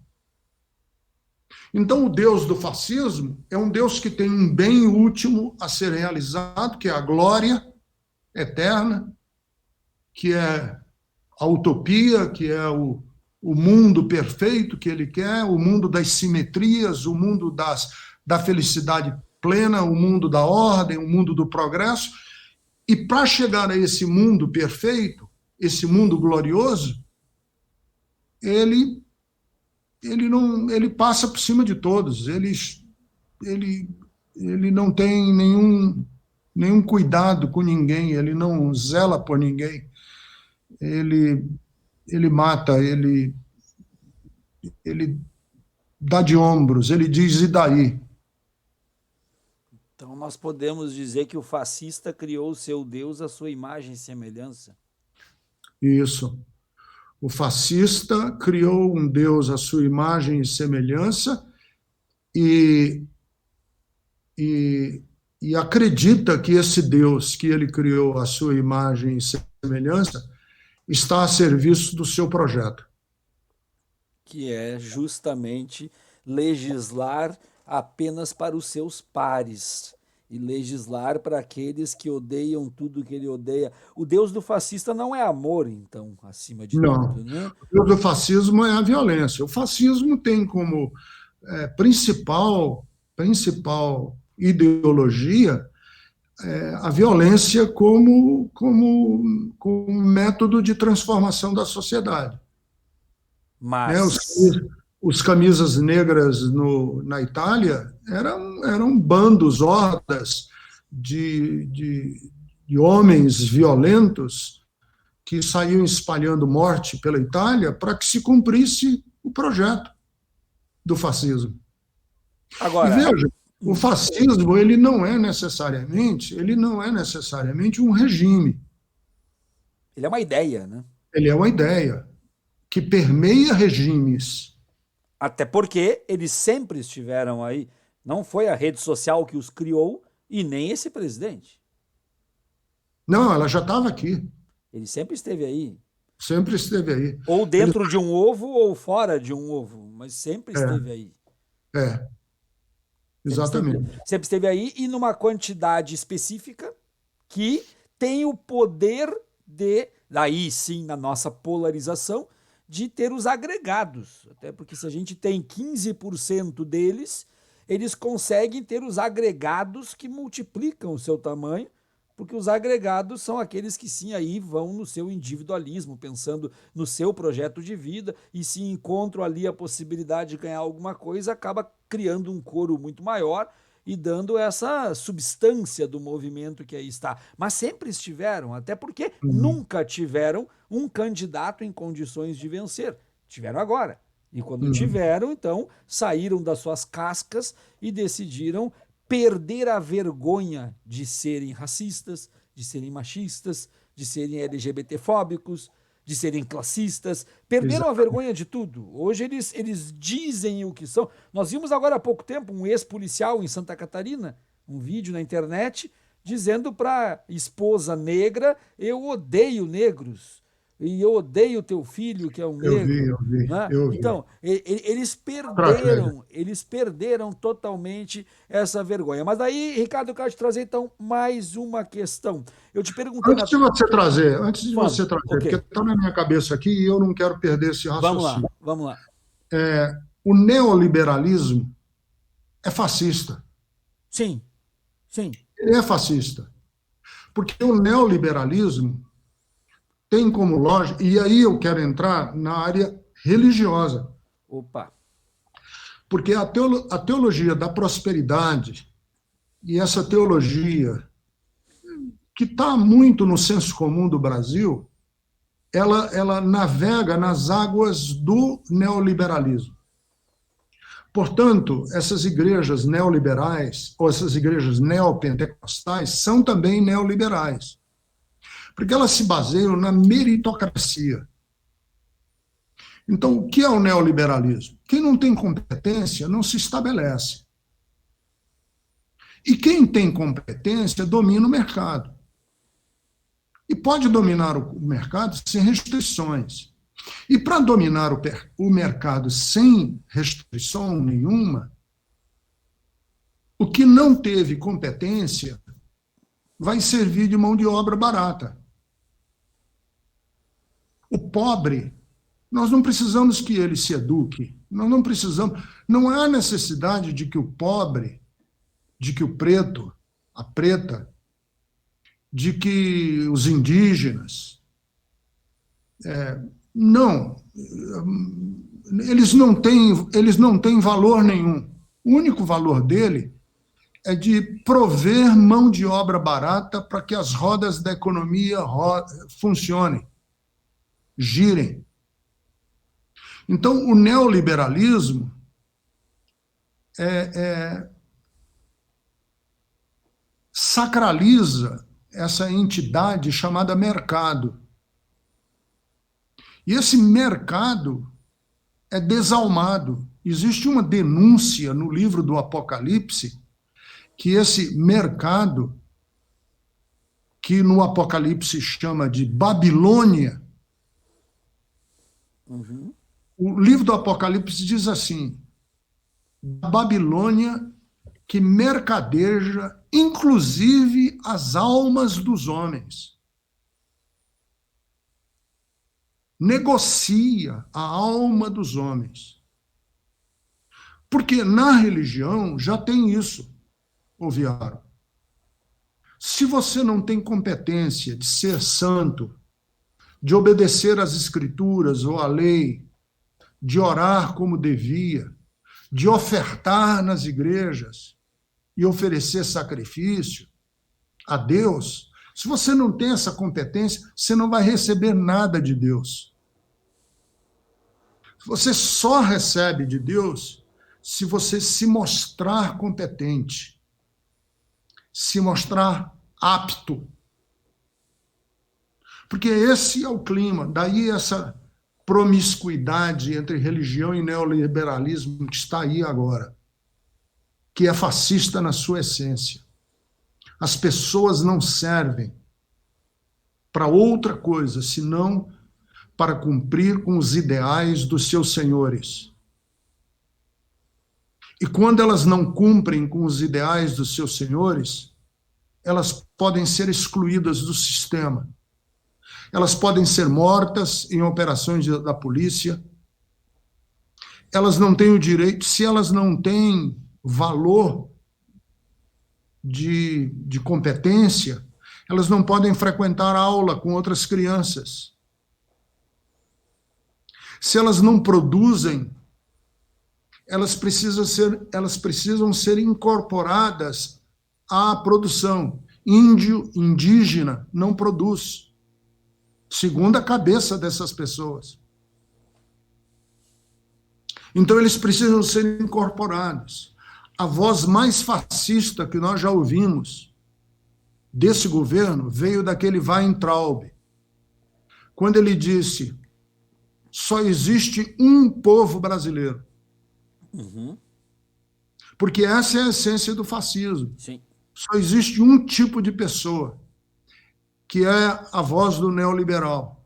Então, o Deus do fascismo é um Deus que tem um bem último a ser realizado, que é a glória eterna, que é a utopia, que é o mundo perfeito que ele quer, o mundo das simetrias, o mundo da felicidade plena, o mundo da ordem, o mundo do progresso. E para chegar a esse mundo perfeito, esse mundo glorioso, ele passa por cima de todos. Ele não tem nenhum cuidado com ninguém, ele não zela por ninguém. Ele mata, ele dá de ombros, ele diz: e daí? Então nós podemos dizer que o fascista criou o seu Deus à sua imagem e semelhança. Isso. O fascista criou um Deus à sua imagem e semelhança e acredita que esse Deus que ele criou à sua imagem e semelhança está a serviço do seu projeto. Que é justamente legislar apenas para os seus pares e legislar para aqueles que odeiam tudo que ele odeia. O Deus do fascista não é amor, então, acima de Não. tudo, né? O Deus do fascismo é a violência. O fascismo tem como principal ideologia a violência como método de transformação da sociedade. Né? Mas, Os camisas negras na Itália eram bandos, hordas de homens violentos que saíam espalhando morte pela Itália para que se cumprisse o projeto do fascismo. E agora, veja, o fascismo ele não é necessariamente um regime. ele é uma ideia, né? Ele é uma ideia que permeia regimes. Até porque eles sempre estiveram aí. Não foi a rede social que os criou e nem esse presidente. Não, ela já estava aqui, Ele sempre esteve aí. sempre esteve aí. Ou Ele, dentro de um ovo ou fora de um ovo, mas sempre esteve aí. é, exatamente. Sempre esteve aí e numa quantidade específica que tem o poder de, aí sim, na nossa polarização, de ter os agregados. Até porque se a gente tem 15% deles, eles conseguem ter os agregados que multiplicam o seu tamanho, porque os agregados são aqueles que sim aí vão no seu individualismo, pensando no seu projeto de vida, e se encontram ali a possibilidade de ganhar alguma coisa, acaba criando um coro muito maior e dando essa substância do movimento que aí está. Mas sempre estiveram, até porque Uhum, nunca tiveram um candidato em condições de vencer. Tiveram agora. E quando uhum, tiveram, então, saíram das suas cascas e decidiram perder a vergonha de serem racistas, de serem machistas, de serem LGBTfóbicos, de serem classistas. Perderam a vergonha de tudo. Hoje eles dizem o que são. Nós vimos agora há pouco tempo um ex-policial em Santa Catarina, um vídeo na internet, dizendo para esposa negra: eu odeio negros. E eu odeio teu filho, que é um eu vi, negro. eu vi, Né? eu vi. Então, Tragédia. eles perderam totalmente essa vergonha. Mas aí, Ricardo, eu quero te trazer então mais uma questão. Eu te perguntei na. Antes de Fale, você trazer, ok. porque está na minha cabeça aqui e eu não quero perder esse Vamos lá, raciocínio. vamos lá. O neoliberalismo é fascista. Sim, sim. Ele é fascista. Porque o neoliberalismo tem como lógica, e aí eu quero entrar na área religiosa, Opa. porque a teologia da prosperidade, e essa teologia que está muito no senso comum do Brasil, ela navega nas águas do neoliberalismo. Portanto, essas igrejas neoliberais, ou essas igrejas neopentecostais, são também neoliberais, porque elas se baseiam na meritocracia. Então, o que é o neoliberalismo? Quem não tem competência não se estabelece. E quem tem competência domina o mercado. E pode dominar o mercado sem restrições. E para dominar o mercado sem restrição nenhuma, o que não teve competência vai servir de mão de obra barata. O pobre, nós não precisamos que ele se eduque, nós não precisamos, não há necessidade de que o pobre, de que o preto, a preta, de que os indígenas, não, eles não têm valor nenhum. O único valor dele é de prover mão de obra barata para que as rodas da economia funcionem, girem. Então, o neoliberalismo sacraliza essa entidade chamada mercado. E esse mercado é desalmado. Existe uma denúncia no livro do Apocalipse que esse mercado, que no Apocalipse chama de Babilônia, Uhum. o livro do Apocalipse diz assim: da Babilônia que mercadeja, inclusive, as almas dos homens. Negocia a alma dos homens. Porque na religião já tem isso, Oviaro. Se você não tem competência de ser santo, de obedecer às escrituras ou à lei, de orar como devia, de ofertar nas igrejas e oferecer sacrifício a Deus, se você não tem essa competência, você não vai receber nada de Deus. Você só recebe de Deus se você se mostrar competente, se mostrar apto. Porque esse é o clima, daí essa promiscuidade entre religião e neoliberalismo que está aí agora, que é fascista na sua essência. As pessoas não servem para outra coisa, senão para cumprir com os ideais dos seus senhores. E quando elas não cumprem com os ideais dos seus senhores, elas podem ser excluídas do sistema. Elas podem ser mortas em operações da polícia. Elas não têm o direito, se elas não têm valor de competência, elas não podem frequentar aula com outras crianças. Se elas não produzem, elas precisam ser incorporadas à produção. Índio, indígena, não produz, segundo a cabeça dessas pessoas. Então, eles precisam ser incorporados. A voz mais fascista que nós já ouvimos desse governo veio daquele Weintraub, quando ele disse: só existe um povo brasileiro. Uhum. Porque essa é a essência do fascismo. Sim. Só existe um tipo de pessoa, que é a voz do neoliberal.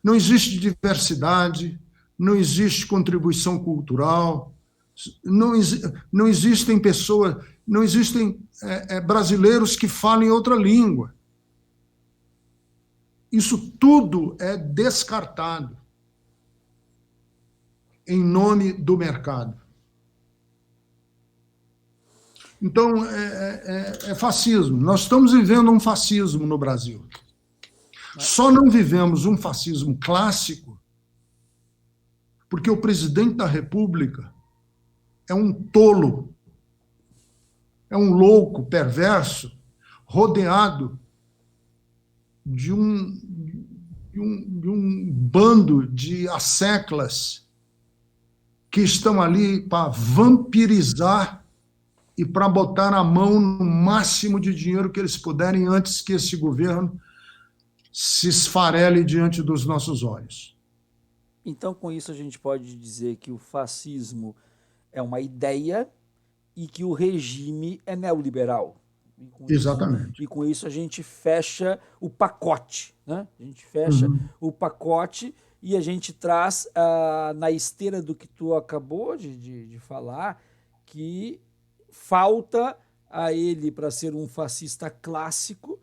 Não existe diversidade, não existe contribuição cultural, não existem pessoas, não existem brasileiros que falem outra língua. Isso tudo é descartado em nome do mercado. Então, é fascismo. Nós estamos vivendo um fascismo no Brasil. Só não vivemos um fascismo clássico porque o presidente da República é um tolo, é um louco, perverso, rodeado de um bando de asseclas que estão ali para vampirizar e para botar a mão no máximo de dinheiro que eles puderem antes que esse governo se esfarele diante dos nossos olhos. Então, com isso, a gente pode dizer que o fascismo é uma ideia e que o regime é neoliberal. Exatamente. E com isso a gente fecha o pacote, né? A gente fecha o pacote e a gente traz na esteira do que tu acabou de falar, que falta a ele, para ser um fascista clássico,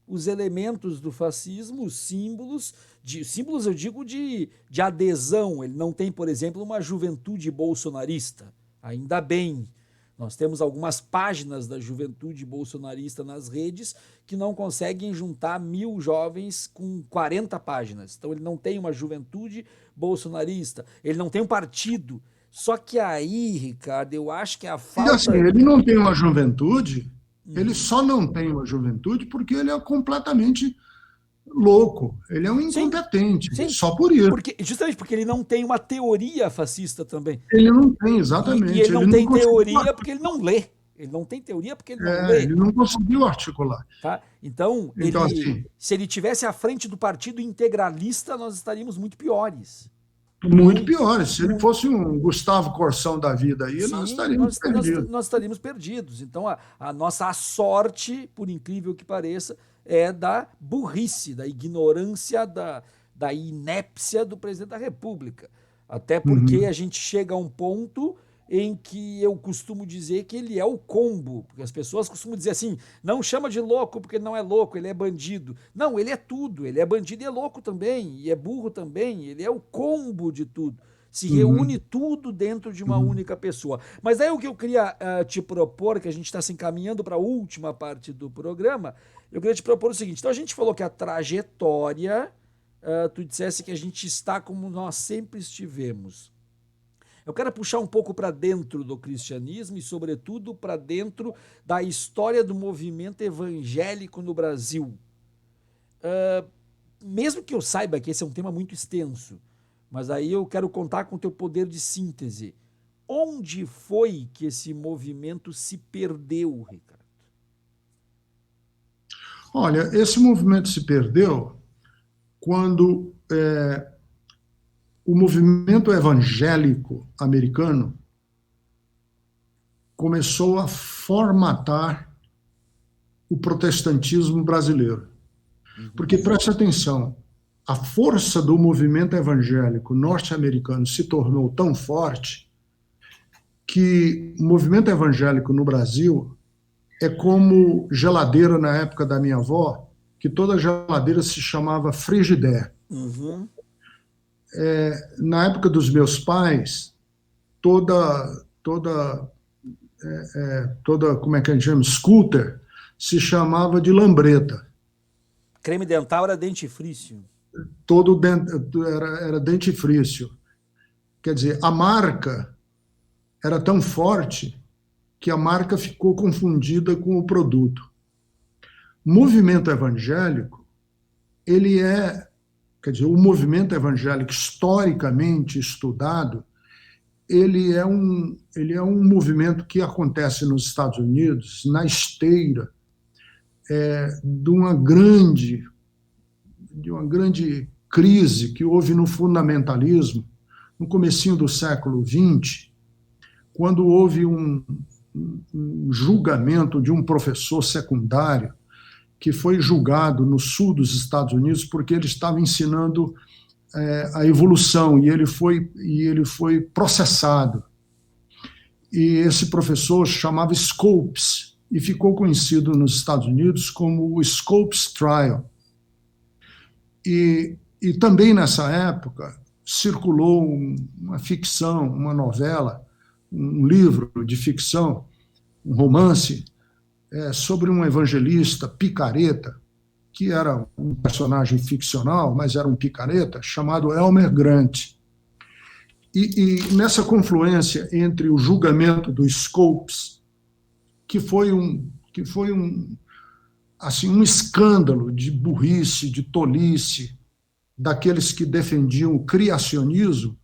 os elementos do fascismo, os símbolos, símbolos eu digo de adesão. Ele não tem, por exemplo, uma juventude bolsonarista. Ainda bem. Nós temos algumas páginas da juventude bolsonarista nas redes que não conseguem juntar 1000 jovens com 40 páginas. Então ele não tem uma juventude bolsonarista, ele não tem um partido. Só que aí, Ricardo, eu acho que a falta... E assim, ele não tem uma juventude, ele só não tem uma juventude porque ele é completamente louco, ele é um incompetente, sim, só por isso. Justamente porque ele não tem uma teoria fascista também. Ele não tem, exatamente. E ele não tem teoria porque ele não lê. Ele não tem teoria porque ele não lê. Ele não conseguiu articular. Tá? Então assim, se ele tivesse à frente do partido integralista, nós estaríamos muito piores. Muito piores. Se ele fosse um Gustavo Corsão da vida aí, nós estaríamos perdidos. Nós estaríamos perdidos. Então, a nossa sorte, por incrível que pareça, é da burrice, da ignorância, da inépcia do presidente da República. Até porque a gente chega a um ponto em que eu costumo dizer que ele é o combo, porque as pessoas costumam dizer assim, não chama de louco porque ele não é louco, ele é bandido. Não, ele é tudo, ele é bandido e é louco também, e é burro também, ele é o combo de tudo. Se reúne Uhum, tudo dentro de uma uhum. única pessoa. Mas aí o que eu queria te propor, que a gente está se encaminhando para a última parte do programa, eu queria te propor o seguinte, então a gente falou que a trajetória, tu dissesse que a gente está como nós sempre estivemos. Eu quero puxar um pouco para dentro do cristianismo e, sobretudo, para dentro da história do movimento evangélico no Brasil. Mesmo que eu saiba que esse é um tema muito extenso, mas aí eu quero contar com o teu poder de síntese. Onde foi que esse movimento se perdeu, Ricardo? Olha, esse movimento se perdeu quando o movimento evangélico americano começou a formatar o protestantismo brasileiro. Porque, Uhum. preste atenção, a força do movimento evangélico norte-americano se tornou tão forte que o movimento evangélico no Brasil é como geladeira na época da minha avó, que toda geladeira se chamava Frigidaire. Uhum. Na época dos meus pais, toda como é que a gente chama, scooter, se chamava de lambreta. Creme dental era dentifrício. Todo era dentifrício. Quer dizer, a marca era tão forte que a marca ficou confundida com o produto. Movimento evangélico, ele é, quer dizer, o movimento evangélico historicamente estudado, ele é um movimento que acontece nos Estados Unidos na esteira de uma grande crise que houve no fundamentalismo no comecinho do século XX, quando houve um julgamento de um professor secundário que foi julgado no sul dos Estados Unidos porque ele estava ensinando a evolução e ele foi processado. E esse professor chamava Scopes e ficou conhecido nos Estados Unidos como o Scopes Trial. E também nessa época circulou uma ficção, uma novela, um livro de ficção, um romance, sobre um evangelista picareta, que era um personagem ficcional, mas era um picareta, chamado Elmer Grant. E nessa confluência entre o julgamento do Scopes, assim, um escândalo de burrice, de tolice, daqueles que defendiam o criacionismo,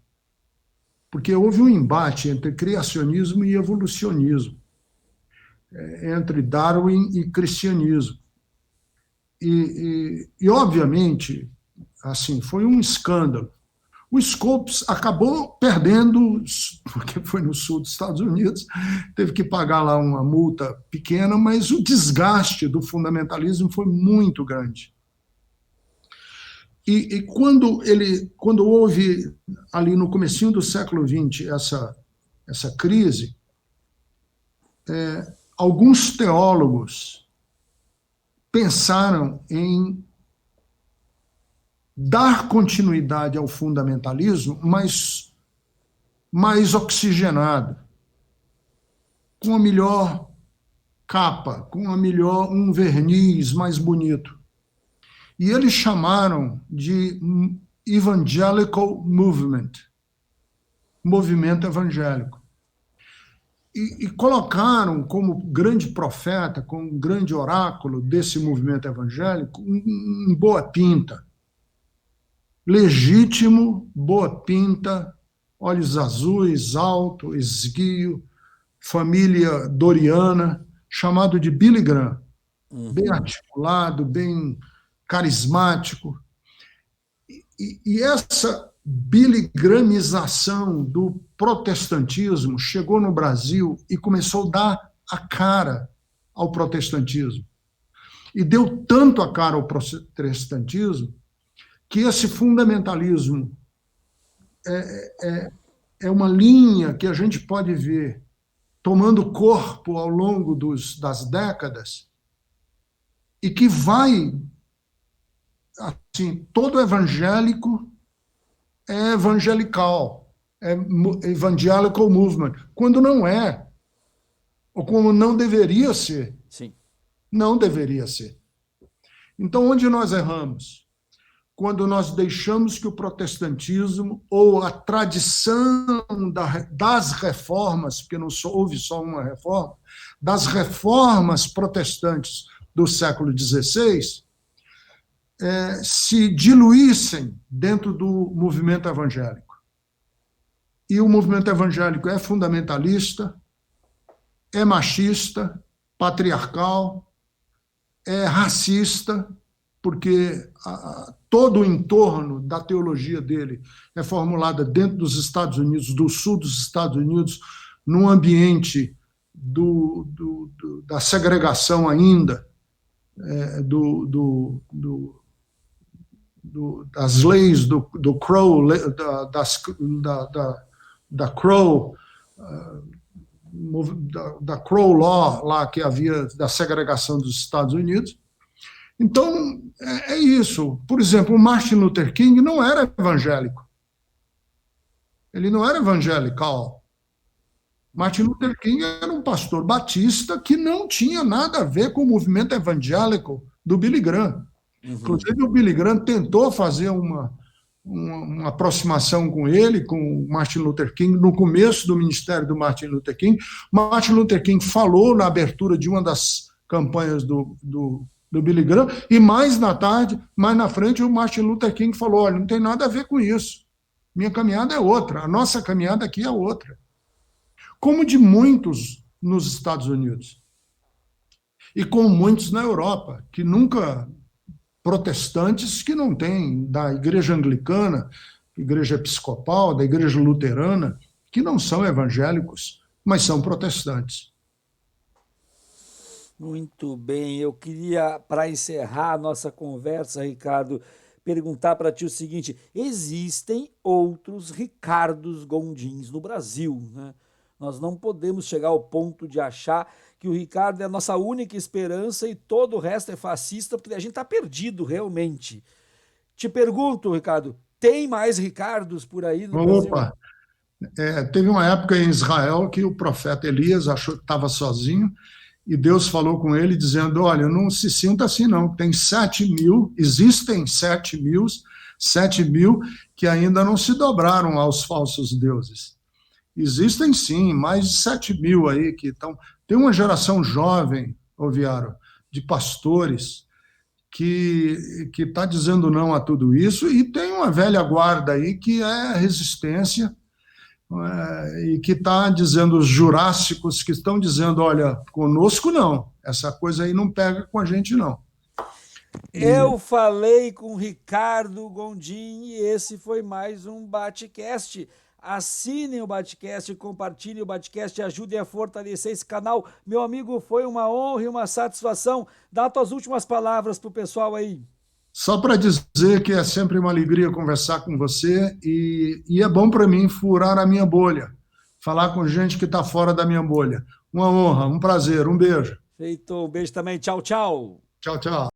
porque houve um embate entre criacionismo e evolucionismo, entre Darwin e cristianismo. Obviamente, assim, foi um escândalo. O Scopes acabou perdendo, porque foi no sul dos Estados Unidos, teve que pagar lá uma multa pequena, mas o desgaste do fundamentalismo foi muito grande. E quando houve ali no comecinho do século XX essa crise, alguns teólogos pensaram em dar continuidade ao fundamentalismo, mas mais oxigenado, com a melhor capa, com um verniz mais bonito. E eles chamaram de Evangelical Movement, movimento evangélico. E colocaram como grande profeta, como grande oráculo desse movimento evangélico, um Boa Pinta, legítimo, boa pinta, olhos azuis, alto, esguio, família doriana, chamado de Billy Graham, bem Uhum. articulado, bem carismático. E essa biligramização do protestantismo chegou no Brasil e começou a dar a cara ao protestantismo. E deu tanto a cara ao protestantismo que esse fundamentalismo é uma linha que a gente pode ver tomando corpo ao longo das décadas e que vai, assim, todo evangélico é evangelical, é evangelical movement, quando não é, ou como não deveria ser. Sim. Não deveria ser. Então, onde nós erramos? Quando nós deixamos que o protestantismo ou a tradição das reformas, porque não houve só uma reforma, das reformas protestantes do século XVI, se diluíssem dentro do movimento evangélico. E o movimento evangélico é fundamentalista, é machista, patriarcal, é racista, porque todo o entorno da teologia dele é formulada dentro dos Estados Unidos, do sul dos Estados Unidos, num ambiente da segregação ainda, das leis do Crow, da Crow, da Crow Law, lá que havia da segregação dos Estados Unidos. Então, é isso. Por exemplo, o Martin Luther King não era evangélico. Ele não era evangelical. Martin Luther King era um pastor batista que não tinha nada a ver com o movimento evangélico do Billy Graham. Uhum. Inclusive, o Billy Graham tentou fazer uma aproximação com ele, com o Martin Luther King, no começo do ministério do Martin Luther King. Martin Luther King falou na abertura de uma das campanhas do Billy Graham, e mais na frente, o Martin Luther King falou: olha, não tem nada a ver com isso. Minha caminhada é outra, a nossa caminhada aqui é outra. Como de muitos nos Estados Unidos. E como muitos na Europa, que nunca... protestantes que não têm, da igreja anglicana, igreja episcopal, da igreja luterana, que não são evangélicos, mas são protestantes. Muito bem, eu queria, para encerrar a nossa conversa, Ricardo, perguntar para ti o seguinte: existem outros Ricardos Gondins no Brasil, né? Nós não podemos chegar ao ponto de achar que o Ricardo é a nossa única esperança e todo o resto é fascista, porque a gente está perdido realmente. Te pergunto, Ricardo, tem mais Ricardos por aí no Brasil? Opa! Teve uma época em Israel que o profeta Elias achou que estava sozinho, e Deus falou com ele dizendo: olha, não se sinta assim não, tem 7.000, existem 7.000 que ainda não se dobraram aos falsos deuses. Existem sim, mais de 7.000 aí que estão... Tem uma geração jovem, Oviaro, de pastores que está dizendo não a tudo isso, e tem uma velha guarda aí que é resistência, e que está dizendo, os jurássicos que estão dizendo: olha, conosco não, essa coisa aí não pega com a gente não. Eu falei com o Ricardo Gondim e esse foi mais um Batecast. Assinem o Batecast, compartilhem o Batecast, ajudem a fortalecer esse canal. Meu amigo, foi uma honra e uma satisfação. Dá as tuas últimas palavras para o pessoal aí. Só para dizer que é sempre uma alegria conversar com você, e é bom para mim furar a minha bolha, falar com gente que está fora da minha bolha. Uma honra, um prazer, um beijo. Feito, um beijo também. Tchau, tchau. Tchau, tchau.